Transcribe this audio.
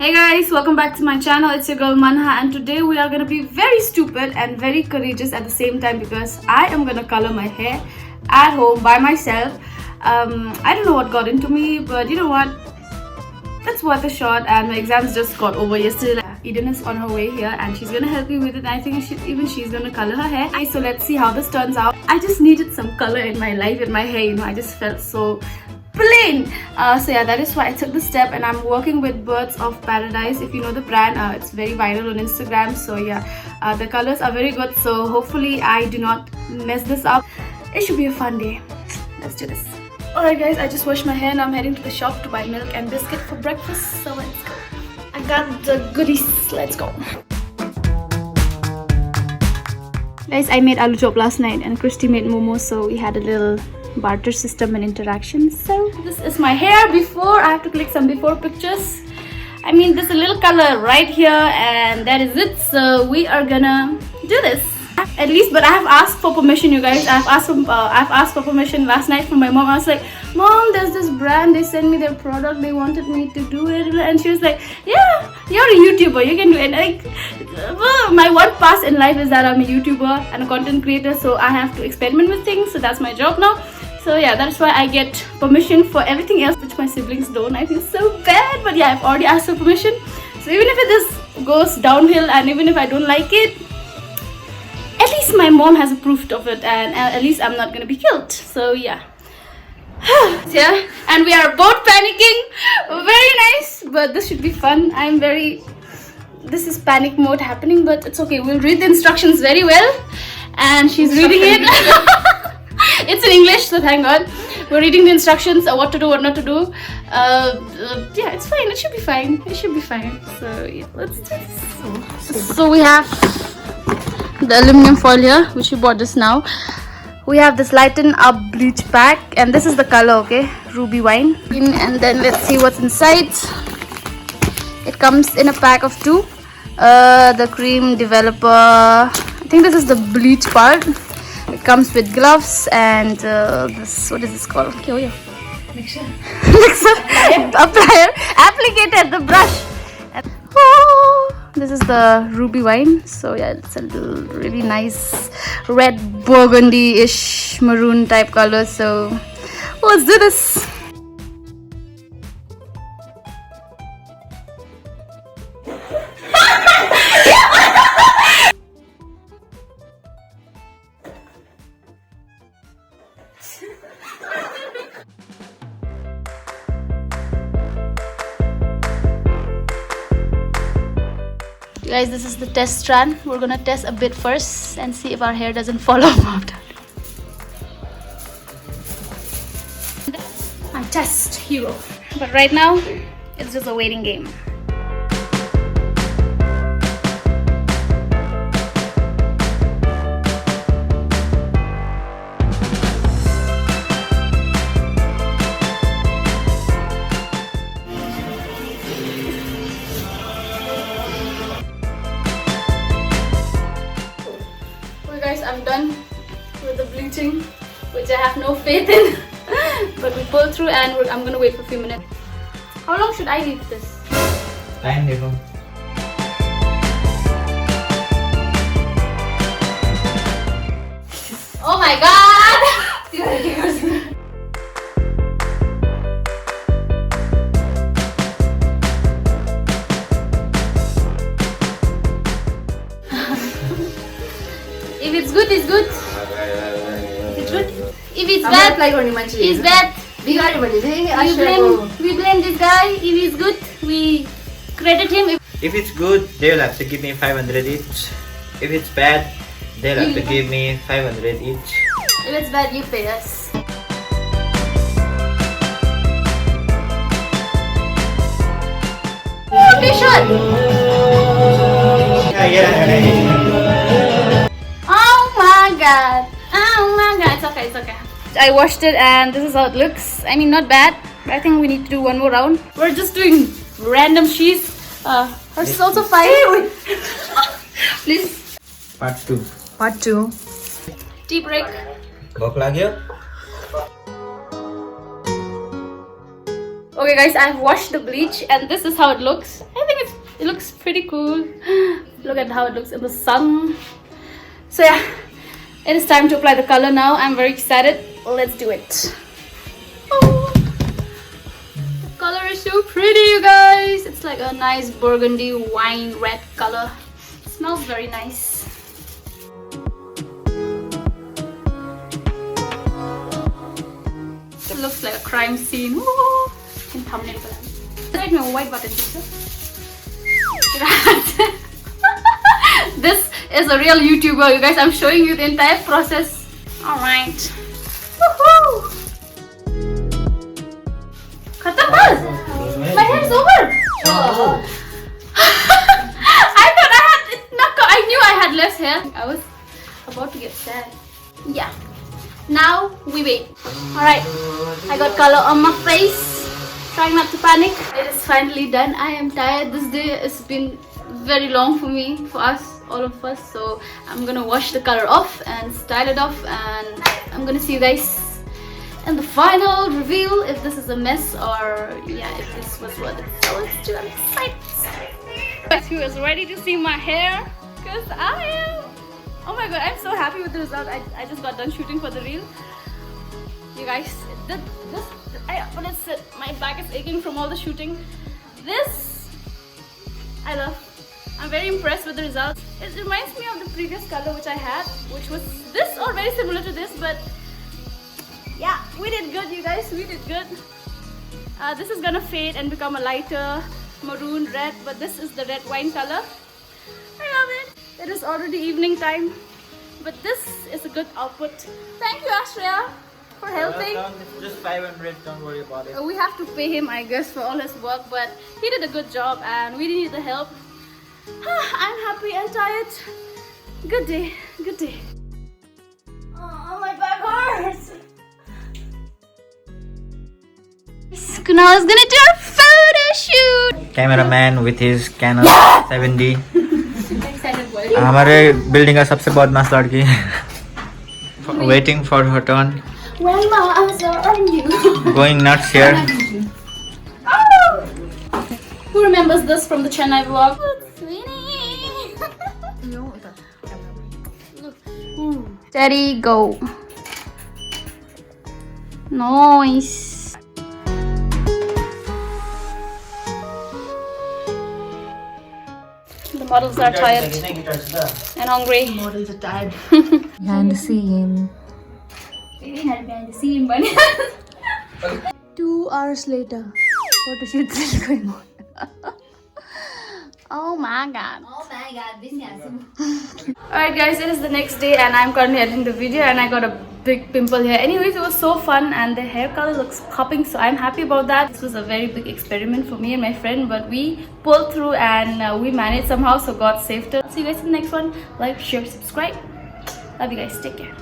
Hey guys, welcome back to my channel. It's your girl Manha, and today we are gonna be very stupid and very courageous at the same time because I am gonna color my hair at home by myself. I don't know what got into me, but you know what? It's worth a shot. And my exams just got over yesterday. Eden is on her way here and she's gonna help me with it. I think even she's gonna color her hair. So let's see how this turns out. I just needed some color in my life, in my hair. You know, I just felt so plain. So yeah, that is why I took the step, and I'm working with Birds of Paradise. If you know the brand, it's very viral on Instagram. So yeah, the colors are very good. So hopefully I do not mess this up. It should be a fun day. Let's do this. Alright guys, I just washed my hair and I'm heading to the shop to buy milk and biscuit for breakfast. So let's go. I got the goodies. Let's go. Guys, I made aloo chop last night and Christy made momo, so we had a little barter system and interaction. So this is my hair before. I have to click some before pictures. I mean, there's a little color right here and that is it. So we are gonna do this at least. But I have asked for permission, you guys. I've asked for permission last night from my mom. I was like, Mom, there's this brand, they sent me their product, they wanted me to do it, and she was like, yeah, you're a YouTuber, you can do it. Like, my one pass in life is that I'm a YouTuber and a content creator, so I have to experiment with things. So that's my job now. So yeah, that's why I get permission for everything else which my siblings don't. I feel so bad, but yeah, I've already asked for permission. So even if it just goes downhill and even if I don't like it, at least my mom has approved of it, and at least I'm not gonna be killed. So yeah. Yeah, and we are both panicking. Very nice, but this should be fun. This is panic mode happening, but it's okay. We'll read the instructions very well, and she's reading it. It's in English, so thank God. We're reading the instructions, what to do, what not to do. Yeah, it's fine. It should be fine. It should be fine. So yeah, let's do this. So we have the aluminum foil here, which we bought just now. We have this lighten up bleach pack, and this is the color, okay, ruby wine. And then let's see what's inside. It comes in a pack of 2. The cream developer, I think this is the bleach part. It comes with gloves and this, what is this called? Okay, oh yeah, mixer. Applier, applicator, the brush. This is the ruby wine. So yeah, it's a really nice red burgundy-ish maroon type color. So let's do this. Guys, this is the test strand. We're gonna test a bit first and see if our hair doesn't fall off after. My test hero. But right now, it's just a waiting game. I'm done with the bleaching, which I have no faith in. But we pulled through, and I'm gonna wait for a few minutes. How long should I leave this? Time देखो. Oh my God! If it's good, it's good. If it's good. If it's bad, it's bad. We blame this guy. If it's good, we credit him. If it's good, they'll have to give me 500 each. If it's bad, they'll have to give me 500 each. If it's bad, you pay us. Okay, shot. Oh my God. It's okay, it's okay. I washed it and this is how it looks. I mean, not bad, but I think we need to do one more round. We're just doing random sheets. Hers is also fine. Please. Part 2. Part 2. Tea break. Bok lagi yuk. Okay guys, I've washed the bleach and this is how it looks. I think It looks pretty cool. Look at how it looks in the sun. So yeah, it is time to apply the color now. I'm very excited. Let's do it. Oh, the color is so pretty, you guys. It's like a nice burgundy wine red color. It smells very nice. It looks like a crime scene. Woo! In thumbnail. Like my white button picture. This is a real YouTuber, you guys. I'm showing you the entire process. Alright. Woohoo! My hair is over! Oh. I knew I had less hair. I was about to get sad. Yeah. Now we wait. Alright. I got color on my face. Trying not to panic. It is finally done. I am tired. This day has been very long for me, for us, all of us. So I'm gonna wash the color off and style it off, and I'm gonna see you guys in the final reveal if this is a mess or yeah, if this was worth it. So let's do it. I'm excited. Guys, who is ready to see my hair? Because I am. Oh my god, I'm so happy with the result. I just got done shooting for the reel. You guys, but it's my back is aching from all the shooting. This I love. I'm very impressed with the results. It reminds me of the previous color which I had, which was this or very similar to this, but yeah, we did good, you guys. We did good. This is gonna fade and become a lighter maroon red, but this is the red wine color. I love it. It is already evening time, but this is a good output. Thank you, Ashreya, for helping. Just 500, don't worry about it. We have to pay him, I guess, for all his work, but he did a good job and we needed the help. I'm happy and tired. Good day, good day. Oh, my back hurts. Kunal is gonna do a photo shoot. Cameraman with his Canon 7D. Excited boy. हमारे building का सबसे बदमाश लड़की. Waiting for her turn. When my eyes are on you. Going nuts here. Oh! Who remembers this from the Chennai vlog? Steady, go. Nice. The models are tired and hungry. Models are tired. Behind the scene. Behind the scene, but 2 hours later, photo shoot still going on. Oh my god. Oh my god, this is Alright guys, it is the next day and I'm currently editing the video and I got a big pimple here. Anyways, it was so fun and the hair color looks popping, so I'm happy about that. This was a very big experiment for me and my friend, but we pulled through and we managed somehow, so God saved us. See you guys in the next one. Like, share, subscribe. Love you guys. Take care.